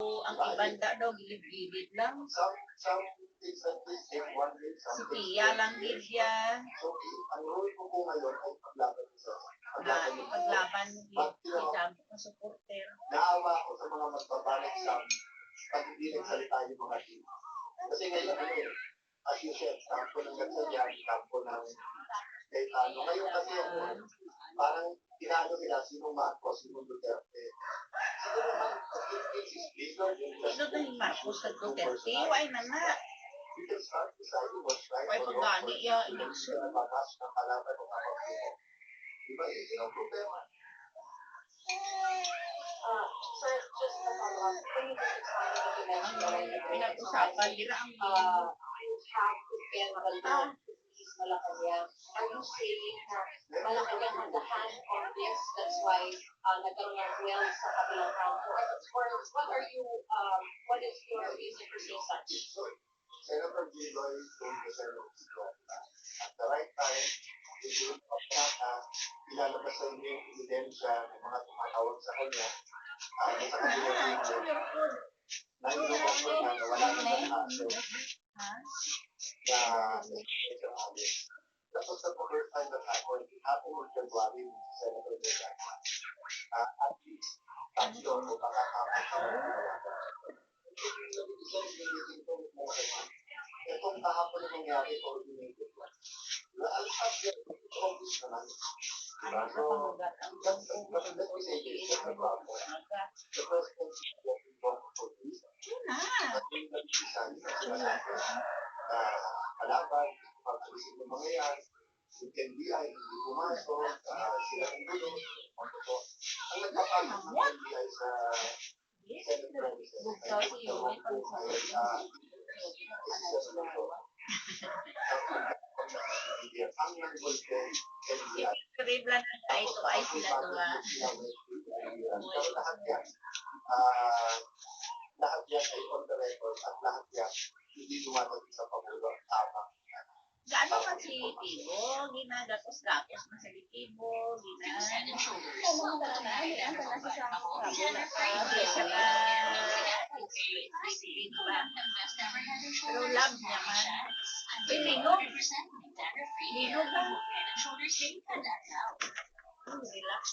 Ang ibanda daw, gilid-gilid lang. Si Pia lang gid siya. Ang role ko po ngayon ay paglaban sa Paglaban gid si Jam na supporter. naawa ako sa mga magbabalik sa pag hindi nagsalita yung mga team. Kasi ngayon as you said, kampo ng Gatsayan, kampo ng Cayetano. Ngayon kasi parang tinalo nila sinong Marcos, sinong Duterte. Siguro naman, Ito na yung Marcos sa Duterte. Why na na? you can start deciding what's right Why or pag wrong. gani ya election? Batas ng kalaban ng kapag mo. Diba, yun ang problema. Sir, just a follow-up. When you just explained what you mentioned already, Pinag-usapan nila ang you have to end the law is Malacanang. Are you saying na Malacanang had the hand on this? That's why nagkaroon ng well sa kabilang kampo? Or what are you, what is your reason for saying such? Senator Giloy told the Senator at the right time, yung ilalabas sa inyo yung ebidensya ng mga tumatawag sa kanya sa kanila na ino-offer na wala naman aso na tapos sa first time that happened, it happened on February with Senator Giloy. At least, tatlo o baka apat na itong kahapon na nangyari coordinated lang. Alam yan, obvious naman. Diba? So, but let me say this, the problem, the president is working for this. At yung nag-isa, na kalaban, pag-alis ng mga yan, yung NBI, hindi pumasok, sila ang gulo. Ang nagpapagod ng NBI sa Senate President, Kribla na ay ito ay sila dua. Lahat yan ay on the record at lahat yan hindi dumadating sa Pangulo at tama. Gaano man si Tibo, ginagatos-gatos na sa Tibo, pero love niya man. Linog. Linog lang. Relax.